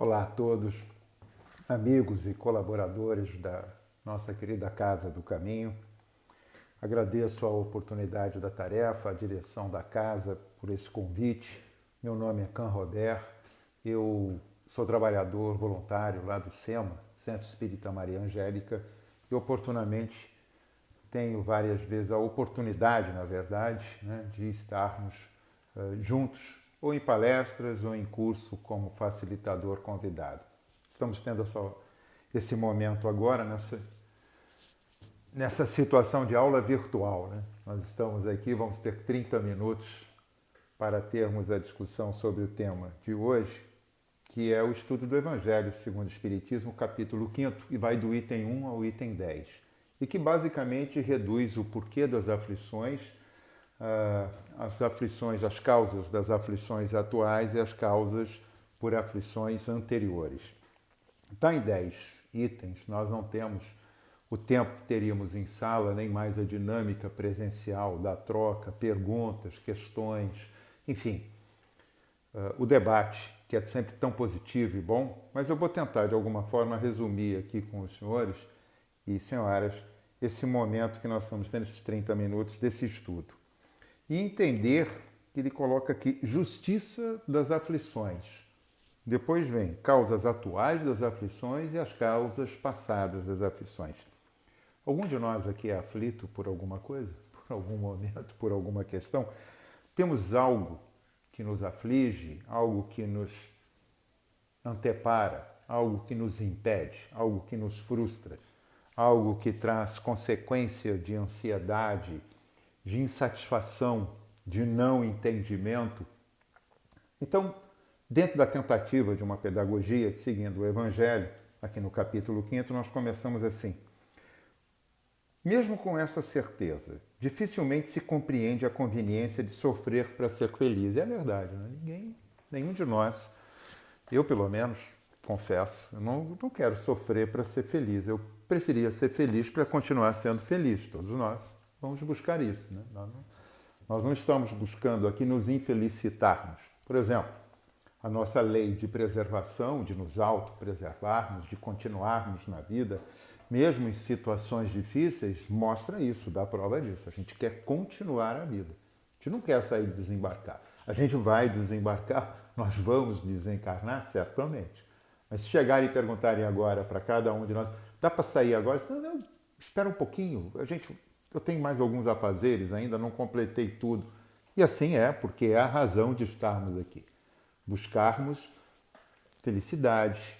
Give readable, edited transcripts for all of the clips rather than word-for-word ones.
Olá a todos, amigos e colaboradores da nossa querida Casa do Caminho. Agradeço a oportunidade da tarefa, a direção da casa por esse convite. Meu nome é Can Robert, eu sou trabalhador voluntário lá do SEMA, Centro Espírita Maria Angélica, e oportunamente tenho várias vezes a oportunidade, na verdade, de estarmos juntos, ou em palestras ou em curso como facilitador convidado. Estamos tendo esse momento agora nessa situação de aula virtual. Nós estamos aqui, vamos ter 30 minutos para termos a discussão sobre o tema de hoje, que é o estudo do Evangelho segundo o Espiritismo, capítulo 5º, e vai do item 1 ao item 10, e que basicamente reduz o porquê das aflições, as causas das aflições atuais e as causas por aflições anteriores. Está em 10 itens, nós não temos o tempo que teríamos em sala, nem mais a dinâmica presencial da troca, perguntas, questões, enfim, o debate, que é sempre tão positivo e bom, mas eu vou tentar de alguma forma resumir aqui com os senhores e senhoras esse momento que nós estamos tendo, esses 30 minutos desse estudo. E entender que ele coloca aqui justiça das aflições. Depois vem causas atuais das aflições e as causas passadas das aflições. Algum de nós aqui é aflito por alguma coisa? Por algum momento, por alguma questão? Temos algo que nos aflige, algo que nos antepara, algo que nos impede, algo que nos frustra, algo que traz consequência de ansiedade, de insatisfação, de não entendimento. Então, dentro da tentativa de uma pedagogia seguindo o Evangelho, aqui no capítulo 5º, nós começamos assim. Mesmo com essa certeza, dificilmente se compreende a conveniência de sofrer para ser feliz. É verdade, nenhum de nós, eu pelo menos, confesso, eu não quero sofrer para ser feliz. Eu preferia ser feliz para continuar sendo feliz. Todos nós vamos buscar isso. Nós não estamos buscando aqui nos infelicitarmos. Por exemplo, a nossa lei de preservação, de nos autopreservarmos, de continuarmos na vida, mesmo em situações difíceis, mostra isso, dá prova disso. A gente quer continuar a vida. A gente não quer sair e desembarcar. A gente vai desembarcar, nós vamos desencarnar, certamente. Mas se chegarem e perguntarem agora para cada um de nós, dá para sair agora? Não, espera um pouquinho, eu tenho mais alguns afazeres, ainda não completei tudo. E assim é, porque é a razão de estarmos aqui. Buscarmos felicidade,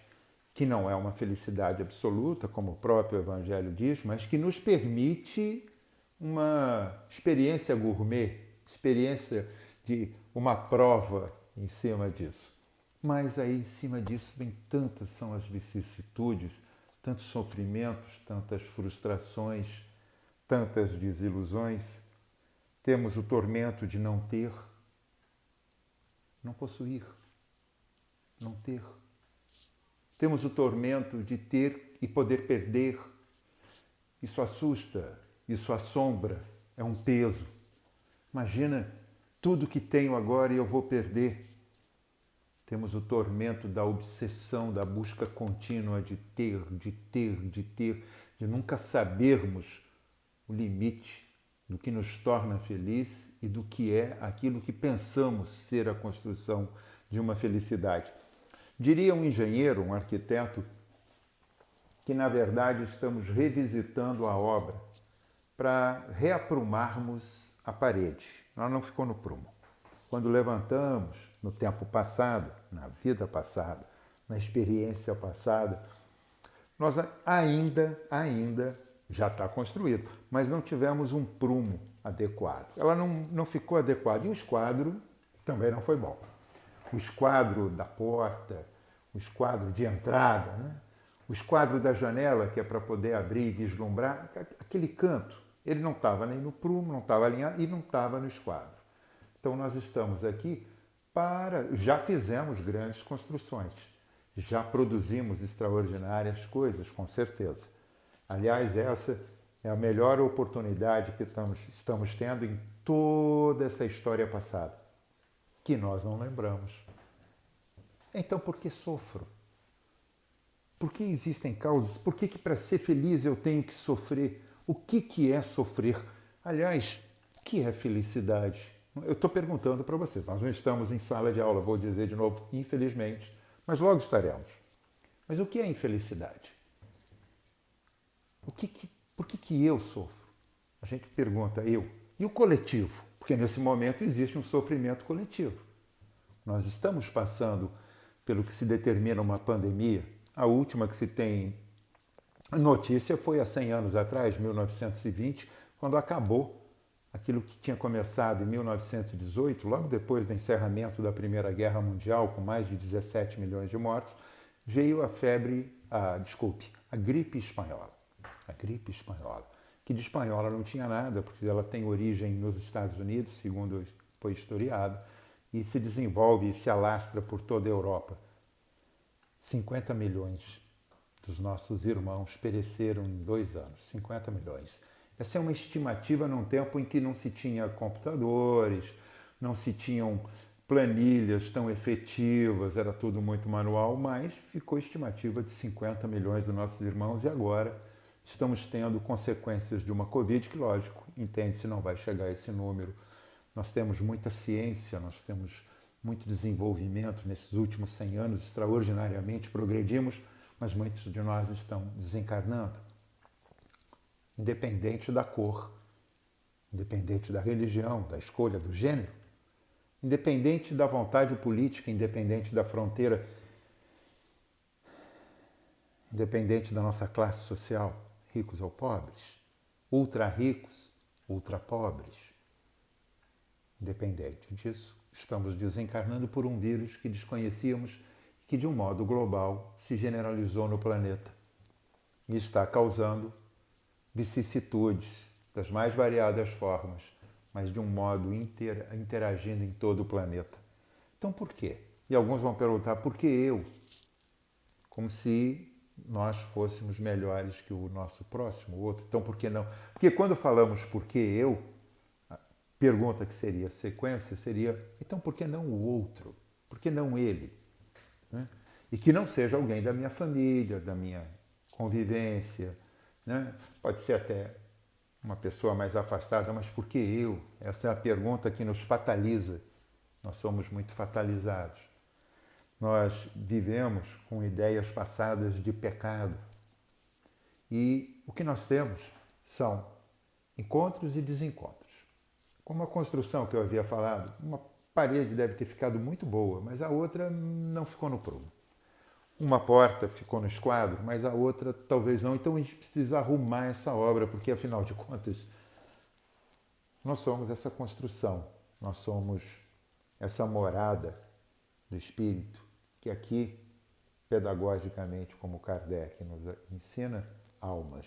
que não é uma felicidade absoluta, como o próprio Evangelho diz, mas que nos permite uma experiência gourmet, experiência de uma prova em cima disso. Mas aí, em cima disso, bem, tantas são as vicissitudes, tantos sofrimentos, tantas frustrações, tantas desilusões. Temos o tormento de não ter, não possuir, não ter. Temos o tormento de ter e poder perder. Isso assusta, isso assombra, é um peso. Imagina tudo que tenho agora e eu vou perder. Temos o tormento da obsessão, da busca contínua de ter, de nunca sabermos o limite do que nos torna feliz e do que é aquilo que pensamos ser a construção de uma felicidade. Diria um engenheiro, um arquiteto, que na verdade estamos revisitando a obra para reaprumarmos a parede. Ela não ficou no prumo. Quando levantamos, no tempo passado, na vida passada, na experiência passada, nós ainda já está construído, mas não tivemos um prumo adequado. Ela não ficou adequada. E o esquadro também não foi bom. O esquadro da porta, o esquadro de entrada, o esquadro da janela, que é para poder abrir e vislumbrar, aquele canto, ele não estava nem no prumo, não estava alinhado e não estava no esquadro. Então nós estamos aqui já fizemos grandes construções, já produzimos extraordinárias coisas, com certeza. Aliás, essa é a melhor oportunidade que estamos tendo em toda essa história passada, que nós não lembramos. Então, por que sofro? Por que existem causas? Por que para ser feliz eu tenho que sofrer? O que é sofrer? Aliás, o que é felicidade? Eu estou perguntando para vocês. Nós não estamos em sala de aula, vou dizer de novo, infelizmente, mas logo estaremos. Mas o que é infelicidade? Por que eu sofro? A gente pergunta, eu. E o coletivo? Porque nesse momento existe um sofrimento coletivo. Nós estamos passando pelo que se determina uma pandemia. A última que se tem notícia foi há 100 anos atrás, 1920, quando acabou aquilo que tinha começado em 1918, logo depois do encerramento da Primeira Guerra Mundial, com mais de 17 milhões de mortos, veio a gripe espanhola. A gripe espanhola, que de espanhola não tinha nada, porque ela tem origem nos Estados Unidos, segundo foi historiado, e se desenvolve e se alastra por toda a Europa. 50 milhões dos nossos irmãos pereceram em 2 anos. 50 milhões. Essa é uma estimativa num tempo em que não se tinha computadores, não se tinham planilhas tão efetivas, era tudo muito manual, mas ficou estimativa de 50 milhões dos nossos irmãos e agora estamos tendo consequências de uma Covid que, lógico, entende-se não vai chegar a esse número. Nós temos muita ciência, nós temos muito desenvolvimento nesses últimos 100 anos, extraordinariamente progredimos, mas muitos de nós estão desencarnando. Independente da cor, independente da religião, da escolha, do gênero, independente da vontade política, independente da fronteira, independente da nossa classe social, ricos ou pobres, ultra ricos, ultra pobres. Independente disso, estamos desencarnando por um vírus que desconhecíamos, que de um modo global se generalizou no planeta e está causando vicissitudes das mais variadas formas, mas de um modo interagindo em todo o planeta. Então por quê? E alguns vão perguntar, por que eu? Como se nós fôssemos melhores que o nosso próximo, o outro. Então por que não? Porque quando falamos por que eu, a pergunta que seria sequência seria, então por que não o outro? Por que não ele? Né? E que não seja alguém da minha família, da minha convivência, né? Pode ser até uma pessoa mais afastada, mas por que eu? Essa é a pergunta que nos fataliza. Nós somos muito fatalizados. Nós vivemos com ideias passadas de pecado. E o que nós temos são encontros e desencontros. Como a construção que eu havia falado, uma parede deve ter ficado muito boa, mas a outra não ficou no prumo. Uma porta ficou no esquadro, mas a outra talvez não. Então a gente precisa arrumar essa obra, porque afinal de contas, nós somos essa construção, nós somos essa morada do espírito, que aqui, pedagogicamente, como Kardec nos ensina, almas,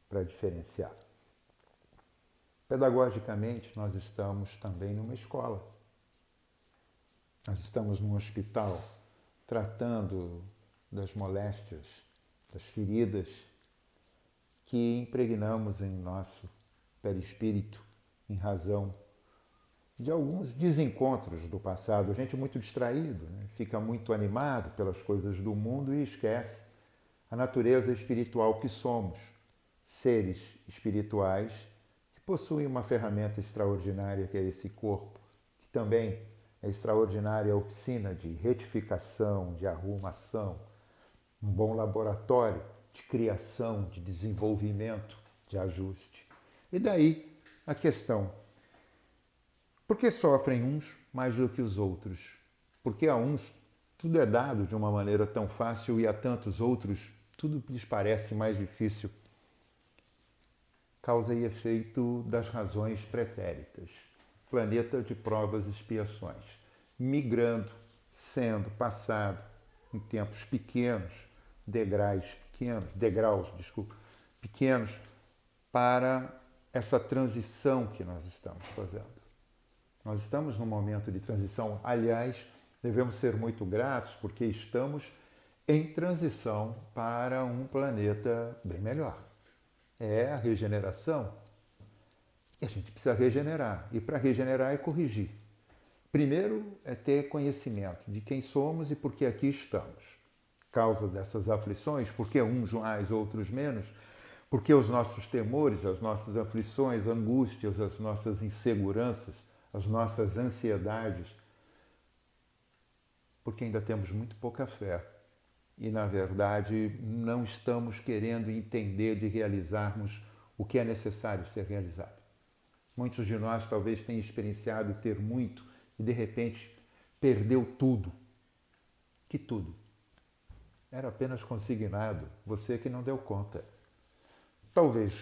para diferenciar. Pedagogicamente, nós estamos também numa escola. Nós estamos num hospital tratando das moléstias, das feridas que impregnamos em nosso perispírito em razão de alguns desencontros do passado. A gente é muito distraído, né? Fica muito animado pelas coisas do mundo e esquece a natureza espiritual que somos, seres espirituais que possuem uma ferramenta extraordinária que é esse corpo, que também é extraordinária oficina de retificação, de arrumação, um bom laboratório de criação, de desenvolvimento, de ajuste. E daí a questão, por que sofrem uns mais do que os outros? Porque a uns tudo é dado de uma maneira tão fácil e a tantos outros tudo lhes parece mais difícil. Causa e efeito das razões pretéritas. Planeta de provas e expiações. Migrando, sendo passado em tempos pequenos, degraus, pequenos, para essa transição que nós estamos fazendo. Nós estamos num momento de transição. Aliás, devemos ser muito gratos porque estamos em transição para um planeta bem melhor. É a regeneração. E a gente precisa regenerar. E para regenerar é corrigir. Primeiro é ter conhecimento de quem somos e por que aqui estamos. causa dessas aflições, porque uns mais, outros menos, porque os nossos temores, as nossas aflições, angústias, as nossas inseguranças, as nossas ansiedades, porque ainda temos muito pouca fé e, na verdade, não estamos querendo entender de realizarmos o que é necessário ser realizado. Muitos de nós talvez tenham experienciado ter muito e, de repente, perdeu tudo. Que tudo? Era apenas consignado, você que não deu conta. Talvez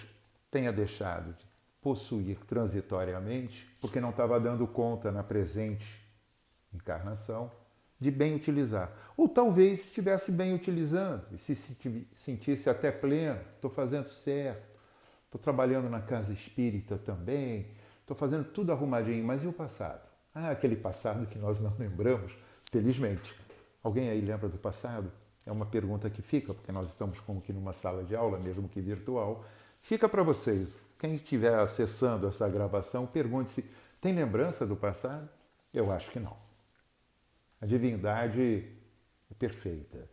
tenha deixado de possuir transitoriamente porque não estava dando conta na presente encarnação de bem utilizar. Ou talvez estivesse bem utilizando e se sentisse até pleno, estou fazendo certo, estou trabalhando na casa espírita também, estou fazendo tudo arrumadinho, mas e o passado? Ah, aquele passado que nós não lembramos, felizmente. Alguém aí lembra do passado? É uma pergunta que fica, porque nós estamos como que numa sala de aula, mesmo que virtual. Fica para vocês. Quem estiver acessando essa gravação, pergunte-se, tem lembrança do passado? Eu acho que não. A divindade é perfeita.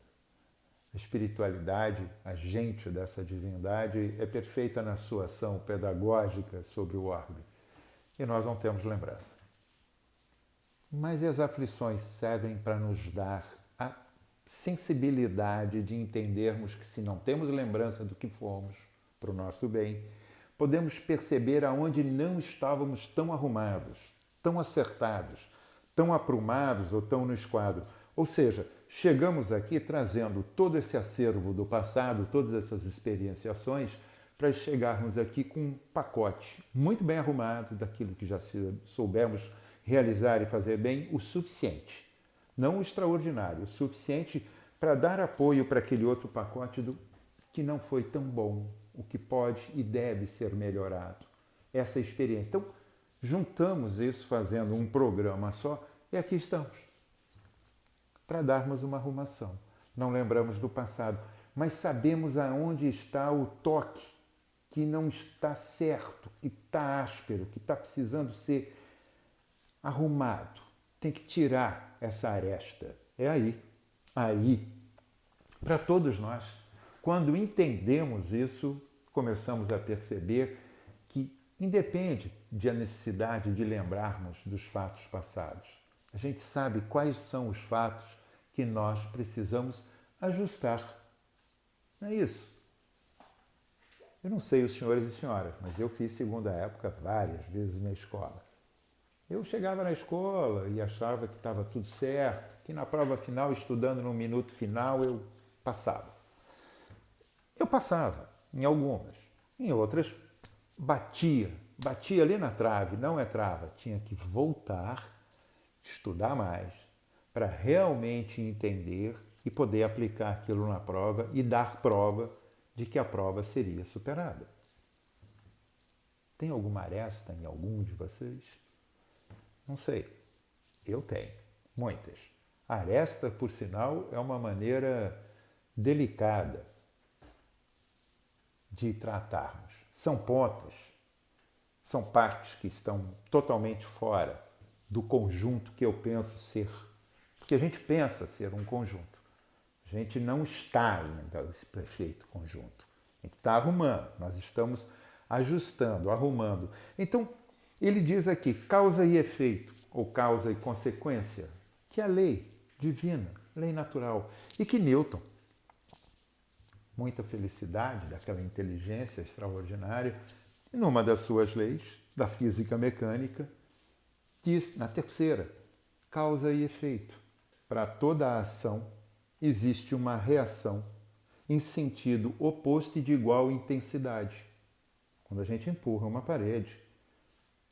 A espiritualidade, a gente dessa divindade é perfeita na sua ação pedagógica sobre o orbe. E nós não temos lembrança. Mas as aflições servem para nos dar a sensibilidade de entendermos que se não temos lembrança do que fomos para o nosso bem, podemos perceber aonde não estávamos tão arrumados, tão acertados, tão aprumados ou tão no esquadro. Ou seja, chegamos aqui trazendo todo esse acervo do passado, todas essas experienciações, para chegarmos aqui com um pacote muito bem arrumado daquilo que já soubemos realizar e fazer bem, o suficiente. Não o extraordinário, o suficiente para dar apoio para aquele outro pacote que não foi tão bom, o que pode e deve ser melhorado. Essa experiência. Então, juntamos isso fazendo um programa só e aqui estamos. Para darmos uma arrumação. Não lembramos do passado, mas sabemos aonde está o toque que não está certo, que está áspero, que está precisando ser arrumado. Tem que tirar essa aresta. É aí. Aí. Para todos nós. Quando entendemos isso, começamos a perceber que independe da necessidade de lembrarmos dos fatos passados. A gente sabe quais são os fatos que nós precisamos ajustar. Não é isso? Eu não sei os senhores e senhoras, mas eu fiz segunda época várias vezes na escola. Eu chegava na escola e achava que estava tudo certo, que na prova final, estudando no minuto final, eu passava. Eu passava em algumas, em outras batia ali na trave, não é trava, tinha que voltar, estudar mais, para realmente entender e poder aplicar aquilo na prova e dar prova de que a prova seria superada. Tem alguma aresta em algum de vocês? Não sei. Eu tenho. Muitas. A aresta, por sinal, é uma maneira delicada de tratarmos. São pontas, são partes que estão totalmente fora do conjunto que eu penso ser. Porque a gente pensa ser um conjunto. A gente não está ainda esse perfeito conjunto. A gente está arrumando, nós estamos ajustando, arrumando. Então, ele diz aqui, causa e efeito, ou causa e consequência, que é a lei divina, lei natural. E que Newton, muita felicidade daquela inteligência extraordinária, numa das suas leis, da física mecânica, diz, na terceira, causa e efeito. Para toda a ação, existe uma reação em sentido oposto e de igual intensidade. Quando a gente empurra uma parede,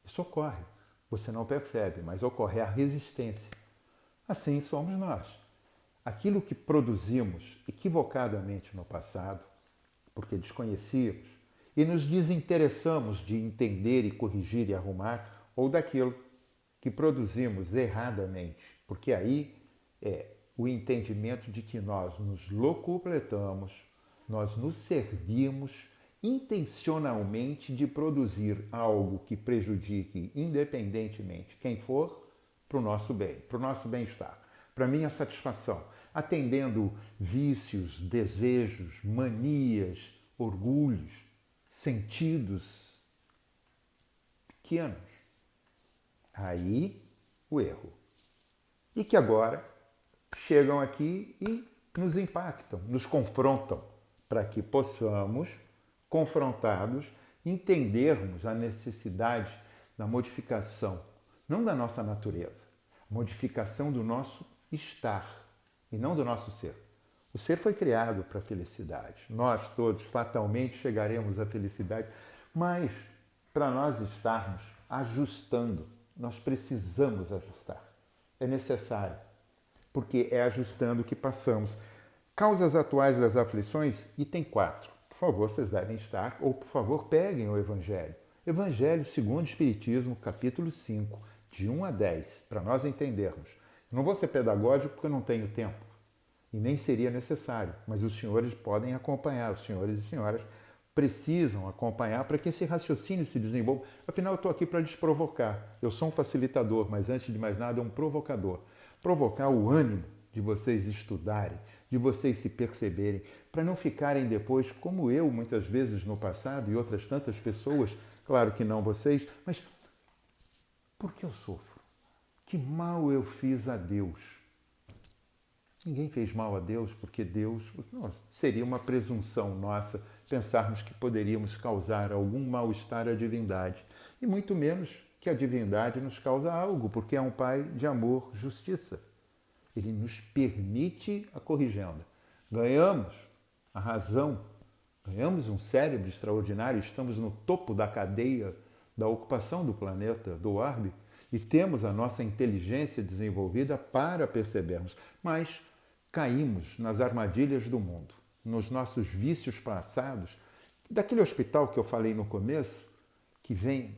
isso ocorre. Você não percebe, mas ocorre a resistência. Assim somos nós. Aquilo que produzimos equivocadamente no passado, porque desconhecíamos, e nos desinteressamos de entender e corrigir e arrumar, ou daquilo que produzimos erradamente, porque aí é o entendimento de que nós nos locupletamos, nós nos servimos intencionalmente de produzir algo que prejudique independentemente quem for, para o nosso bem, para o nosso bem-estar, para a minha satisfação. atendendo vícios, desejos, manias, orgulhos, sentidos pequenos. Aí o erro. E que agora chegam aqui e nos impactam, nos confrontam, para que possamos, confrontados, entendermos a necessidade da modificação, não da nossa natureza, modificação do nosso estar e não do nosso ser. O ser foi criado para a felicidade. Nós todos fatalmente chegaremos à felicidade, mas para nós estarmos ajustando, nós precisamos ajustar. É necessário, porque é ajustando que passamos. Causas atuais das aflições, item 4. Por favor, vocês devem estar, ou por favor, peguem o Evangelho. Evangelho segundo o Espiritismo, capítulo 5, de 1 a 10, para nós entendermos. Não vou ser pedagógico porque eu não tenho tempo, e nem seria necessário, mas os senhores podem acompanhar, os senhores e senhoras precisam acompanhar para que esse raciocínio se desenvolva. Afinal, eu estou aqui para lhes provocar. Eu sou um facilitador, mas antes de mais nada, um provocador. Provocar o ânimo de vocês estudarem, de vocês se perceberem, para não ficarem depois, como eu, muitas vezes no passado, e outras tantas pessoas, claro que não vocês, mas por que eu sofro? Que mal eu fiz a Deus? Ninguém fez mal a Deus, porque Deus... Não, seria uma presunção nossa pensarmos que poderíamos causar algum mal-estar à divindade. E muito menos que a divindade nos causa algo, porque é um Pai de amor, justiça. Ele nos permite a corrigenda. Ganhamos a razão, ganhamos um cérebro extraordinário, estamos no topo da cadeia da ocupação do planeta, do orbe, e temos a nossa inteligência desenvolvida para percebermos. Mas caímos nas armadilhas do mundo, nos nossos vícios passados, daquele hospital que eu falei no começo, que vem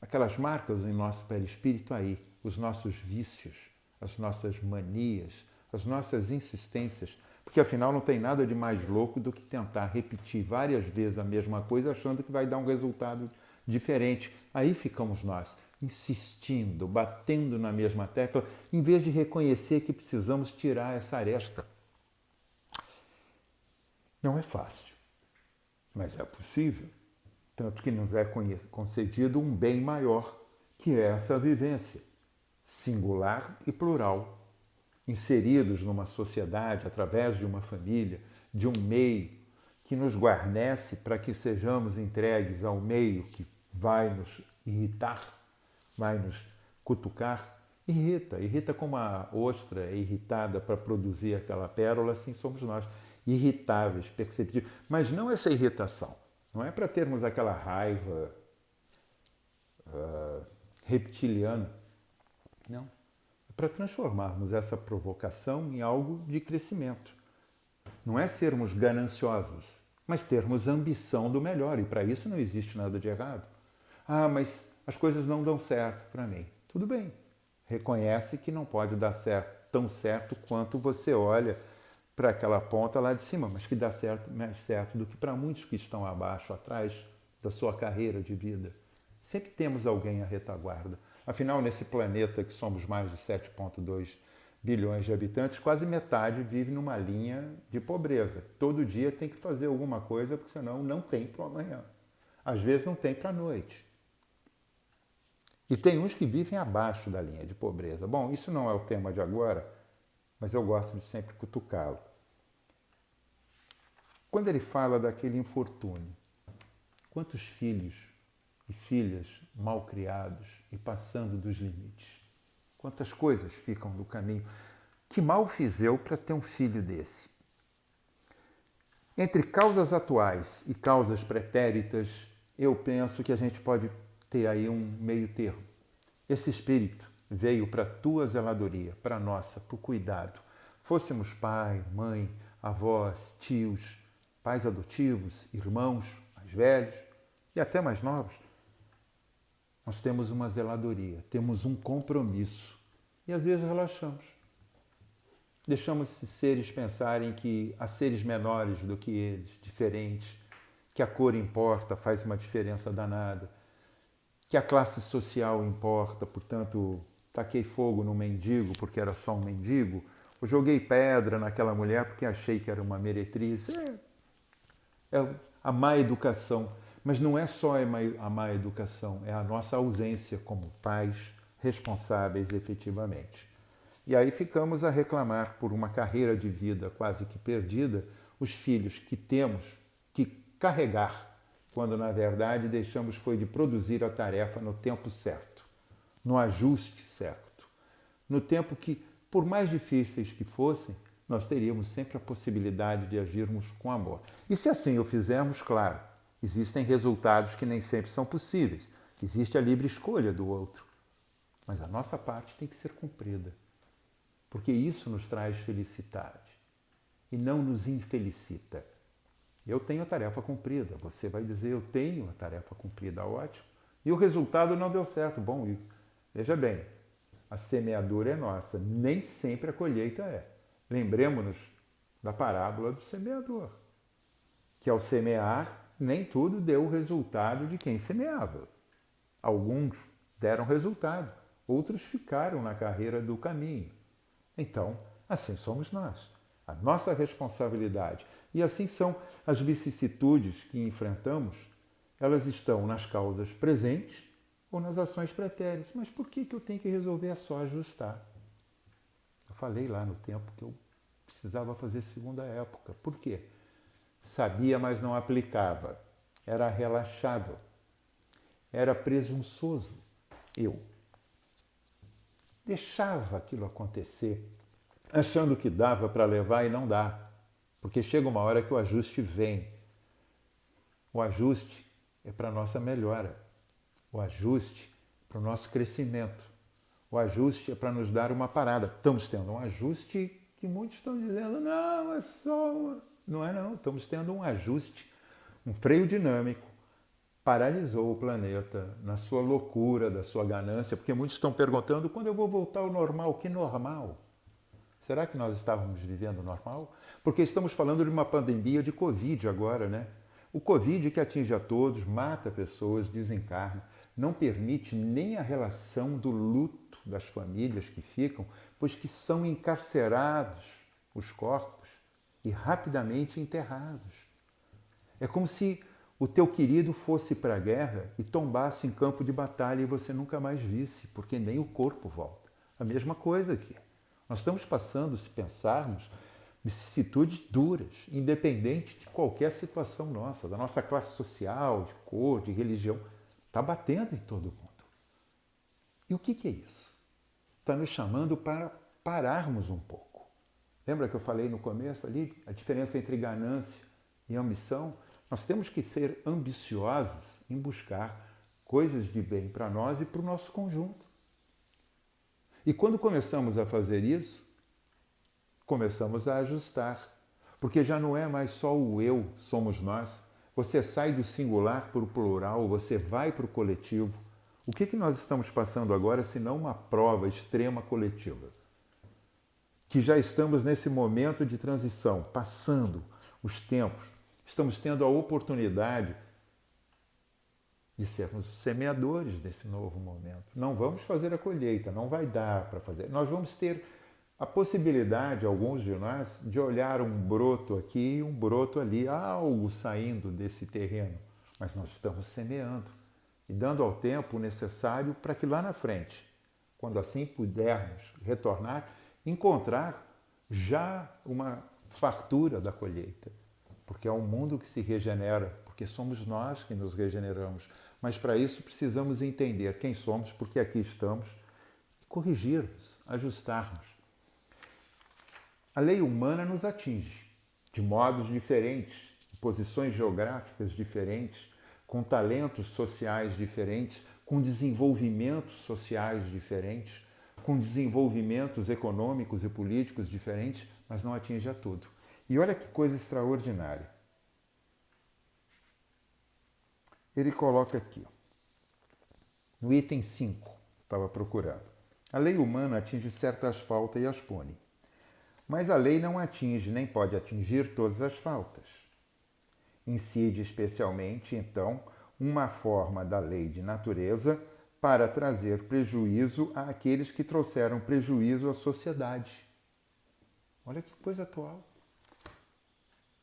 aquelas marcas em nosso perispírito aí, os nossos vícios, as nossas manias, as nossas insistências, porque afinal não tem nada de mais louco do que tentar repetir várias vezes a mesma coisa achando que vai dar um resultado diferente. Aí ficamos nós, insistindo, batendo na mesma tecla, em vez de reconhecer que precisamos tirar essa aresta. Não é fácil, mas é possível, tanto que nos é concedido um bem maior, que é essa vivência singular e plural, inseridos numa sociedade, através de uma família, de um meio que nos guarnece para que sejamos entregues ao meio que vai nos irritar, vai nos cutucar. Irrita como a ostra é irritada para produzir aquela pérola, assim somos nós, irritáveis, perceptíveis. Mas não essa irritação, não é para termos aquela raiva reptiliana, não. É para transformarmos essa provocação em algo de crescimento. Não é sermos gananciosos, mas termos ambição do melhor, e para isso não existe nada de errado. Ah, mas as coisas não dão certo para mim. Tudo bem. Reconhece que não pode dar certo, tão certo quanto você olha para aquela ponta lá de cima, mas que dá certo, mais certo do que para muitos que estão abaixo, atrás da sua carreira de vida. Sempre temos alguém à retaguarda. Afinal, nesse planeta que somos mais de 7,2 bilhões de habitantes, quase metade vive numa linha de pobreza. Todo dia tem que fazer alguma coisa, porque senão não tem para o amanhã. Às vezes não tem para a noite. E tem uns que vivem abaixo da linha de pobreza. Bom, isso não é o tema de agora, mas eu gosto de sempre cutucá-lo. Quando ele fala daquele infortúnio, quantos filhos e filhas mal criados e passando dos limites? Quantas coisas ficam do caminho? Que mal fiz eu para ter um filho desse? Entre causas atuais e causas pretéritas, eu penso que a gente pode ter aí um meio termo. Esse espírito veio para a tua zeladoria, para a nossa, para o cuidado. Fôssemos pai, mãe, avós, tios, pais adotivos, irmãos mais velhos e até mais novos, nós temos uma zeladoria, temos um compromisso e às vezes relaxamos. Deixamos esses seres pensarem que há seres menores do que eles, diferentes, que a cor importa, faz uma diferença danada, que a classe social importa, portanto, taquei fogo no mendigo porque era só um mendigo, Eu joguei pedra naquela mulher porque achei que era uma meretriz. É a má educação. Mas não é só a má educação, é a nossa ausência como pais responsáveis efetivamente. E aí ficamos a reclamar por uma carreira de vida quase que perdida, os filhos que temos que carregar, quando na verdade deixamos foi de produzir a tarefa no tempo certo, no ajuste certo, no tempo que, por mais difíceis que fossem, nós teríamos sempre a possibilidade de agirmos com amor. E se assim o fizermos, claro, existem resultados que nem sempre são possíveis, existe a livre escolha do outro, mas a nossa parte tem que ser cumprida. Porque isso nos traz felicidade e não nos infelicita. Eu tenho a tarefa cumprida. Você vai dizer, eu tenho a tarefa cumprida, ótimo. E o resultado não deu certo. Bom, veja bem, a semeadura é nossa, nem sempre a colheita é. Lembremos-nos da parábola do semeador, que ao semear, nem tudo deu o resultado de quem semeava. Alguns deram resultado, outros ficaram na carreira do caminho. Então, assim somos nós. A nossa responsabilidade. E assim são as vicissitudes que enfrentamos. Elas estão nas causas presentes ou nas ações pretéritas. Mas por que eu tenho que resolver só ajustar? Eu falei lá no tempo que eu precisava fazer segunda época. Por quê? Sabia, mas não aplicava. Era relaxado. Era presunçoso. Eu deixava aquilo acontecer, achando que dava para levar e não dá. Porque chega uma hora que o ajuste vem. O ajuste é para a nossa melhora. O ajuste é para o nosso crescimento. O ajuste é para nos dar uma parada. Estamos tendo um ajuste que muitos estão dizendo, não, é só uma... Não é não, estamos tendo um ajuste, um freio dinâmico. Paralisou o planeta na sua loucura, da sua ganância, porque muitos estão perguntando quando eu vou voltar ao normal. Que normal? Será que nós estávamos vivendo normal? Porque estamos falando de uma pandemia de Covid agora, né? O Covid que atinge a todos, mata pessoas, desencarna, não permite nem a relação do luto das famílias que ficam, pois que são encarcerados os corpos e rapidamente enterrados. É como se o teu querido fosse para a guerra e tombasse em campo de batalha e você nunca mais visse, porque nem o corpo volta. A mesma coisa aqui. Nós estamos passando, se pensarmos, vicissitudes duras, independente de qualquer situação nossa, da nossa classe social, de cor, de religião. Está batendo em todo mundo. E o que é isso? Está nos chamando para pararmos um pouco. Lembra que eu falei no começo ali, a diferença entre ganância e ambição? Nós temos que ser ambiciosos em buscar coisas de bem para nós e para o nosso conjunto. E quando começamos a fazer isso, começamos a ajustar. Porque já não é mais só o eu, somos nós. Você sai do singular para o plural, você vai para o coletivo. O que nós estamos passando agora, se não uma prova extrema coletiva? Que já estamos nesse momento de transição, passando os tempos. Estamos tendo a oportunidade de sermos semeadores desse novo momento. Não vamos fazer a colheita, não vai dar para fazer. Nós vamos ter a possibilidade, alguns de nós, de olhar um broto aqui e um broto ali, algo saindo desse terreno. Mas nós estamos semeando e dando ao tempo o necessário para que lá na frente, quando assim pudermos retornar, encontrar já uma fartura da colheita. Porque é um mundo que se regenera, porque somos nós que nos regeneramos. Mas para isso precisamos entender quem somos, porque aqui estamos, corrigirmos, ajustarmos. A lei humana nos atinge de modos diferentes, em posições geográficas diferentes, com talentos sociais diferentes, com desenvolvimentos sociais diferentes, com desenvolvimentos econômicos e políticos diferentes, mas não atinge a tudo. E olha que coisa extraordinária. Ele coloca aqui, no item 5, estava procurando. A lei humana atinge certas faltas e as pune. Mas a lei não atinge, nem pode atingir todas as faltas. Incide especialmente, então, uma forma da lei de natureza para trazer prejuízo àqueles que trouxeram prejuízo à sociedade. Olha que coisa atual.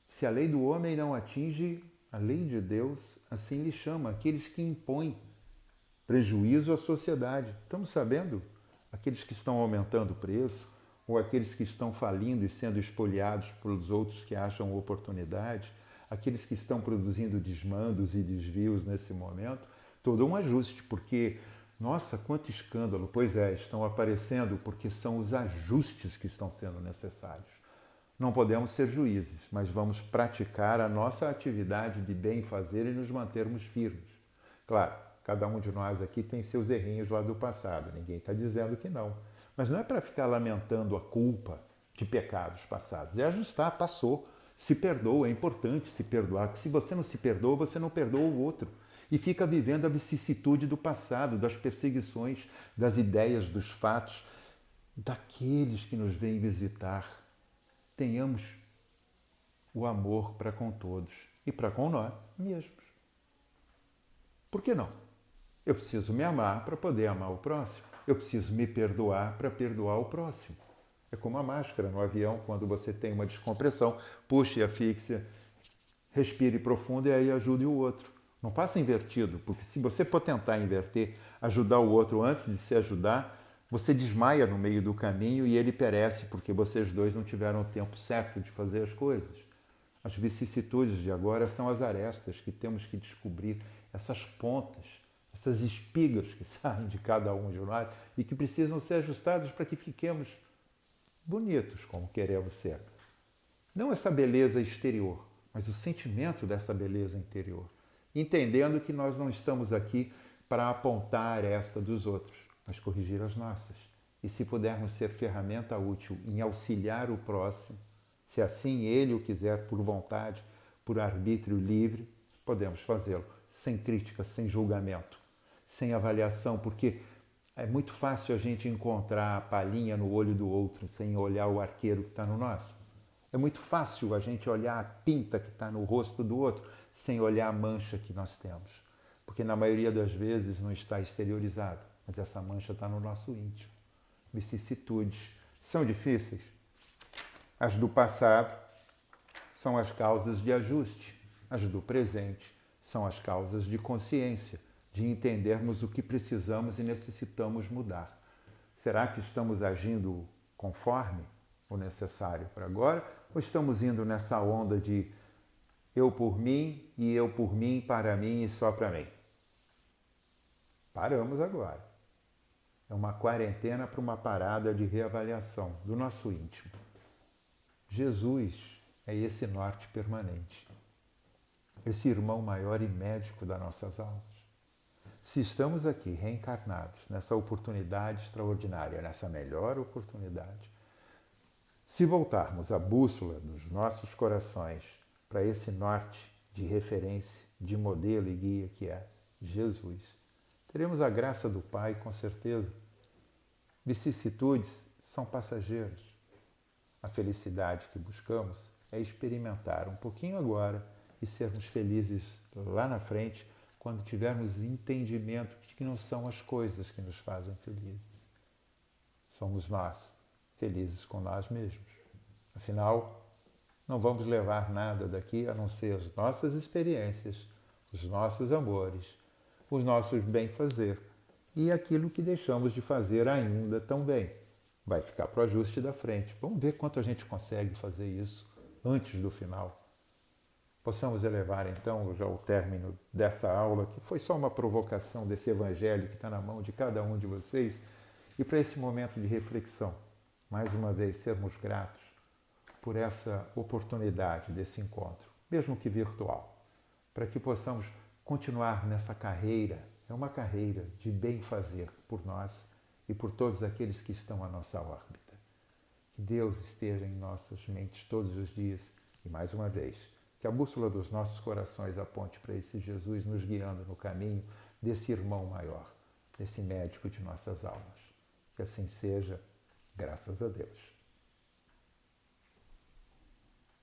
Se a lei do homem não atinge a lei de Deus, assim lhe chama, aqueles que impõem prejuízo à sociedade. Estamos sabendo? Aqueles que estão aumentando o preço, ou aqueles que estão falindo e sendo espoliados pelos outros que acham oportunidade, aqueles que estão produzindo desmandos e desvios nesse momento, todo um ajuste, porque, nossa, quanto escândalo! Pois é, estão aparecendo porque são os ajustes que estão sendo necessários. Não podemos ser juízes, mas vamos praticar a nossa atividade de bem fazer e nos mantermos firmes. Claro, cada um de nós aqui tem seus errinhos lá do passado, ninguém está dizendo que não. Mas não é para ficar lamentando a culpa de pecados passados, é ajustar, passou, se perdoa, é importante se perdoar, porque se você não se perdoa, você não perdoa o outro. E fica vivendo a vicissitude do passado, das perseguições, das ideias, dos fatos, daqueles que nos vêm visitar. Tenhamos o amor para com todos e para com nós mesmos. Por que não? Eu preciso me amar para poder amar o próximo. Eu preciso me perdoar para perdoar o próximo. É como a máscara no avião, quando você tem uma descompressão, puxe e afixe, respire profundo e aí ajude o outro. Não faça invertido, porque se você for tentar inverter, ajudar o outro antes de se ajudar, você desmaia no meio do caminho e ele perece porque vocês dois não tiveram o tempo certo de fazer as coisas. As vicissitudes de agora são as arestas que temos que descobrir, essas pontas, essas espigas que saem de cada um de nós e que precisam ser ajustadas para que fiquemos bonitos como queremos ser. Não essa beleza exterior, mas o sentimento dessa beleza interior. Entendendo que nós não estamos aqui para apontar esta dos outros, mas corrigir as nossas. E se pudermos ser ferramenta útil em auxiliar o próximo, se assim ele o quiser por vontade, por arbítrio livre, podemos fazê-lo, sem crítica, sem julgamento, sem avaliação, porque é muito fácil a gente encontrar a palhinha no olho do outro sem olhar o arqueiro que está no nosso. É muito fácil a gente olhar a pinta que está no rosto do outro sem olhar a mancha que nós temos. Porque na maioria das vezes não está exteriorizado, mas essa mancha está no nosso íntimo. Vicissitudes são difíceis. As do passado são as causas de ajuste. As do presente são as causas de consciência, de entendermos o que precisamos e necessitamos mudar. Será que estamos agindo conforme o necessário para agora? Ou estamos indo nessa onda de eu por mim e eu por mim, para mim e só para mim? Paramos agora. É uma quarentena para uma parada de reavaliação do nosso íntimo. Jesus é esse norte permanente, esse irmão maior e médico das nossas almas. Se estamos aqui reencarnados nessa oportunidade extraordinária, nessa melhor oportunidade, se voltarmos a bússola dos nossos corações para esse norte de referência, de modelo e guia que é Jesus, teremos a graça do Pai, com certeza. Vicissitudes são passageiras. A felicidade que buscamos é experimentar um pouquinho agora e sermos felizes lá na frente, quando tivermos entendimento de que não são as coisas que nos fazem felizes. Somos nós, felizes com nós mesmos. Afinal, não vamos levar nada daqui a não ser as nossas experiências, os nossos amores, os nossos bem-fazer e aquilo que deixamos de fazer ainda tão bem. Vai ficar para o ajuste da frente. Vamos ver quanto a gente consegue fazer isso antes do final. Possamos elevar então já o término dessa aula, que foi só uma provocação desse evangelho que está na mão de cada um de vocês, e para esse momento de reflexão, mais uma vez sermos gratos por essa oportunidade desse encontro, mesmo que virtual, para que possamos continuar nessa carreira, é uma carreira de bem fazer por nós e por todos aqueles que estão à nossa órbita. Que Deus esteja em nossas mentes todos os dias e, mais uma vez, que a bússola dos nossos corações aponte para esse Jesus nos guiando no caminho desse irmão maior, desse médico de nossas almas. Que assim seja, graças a Deus.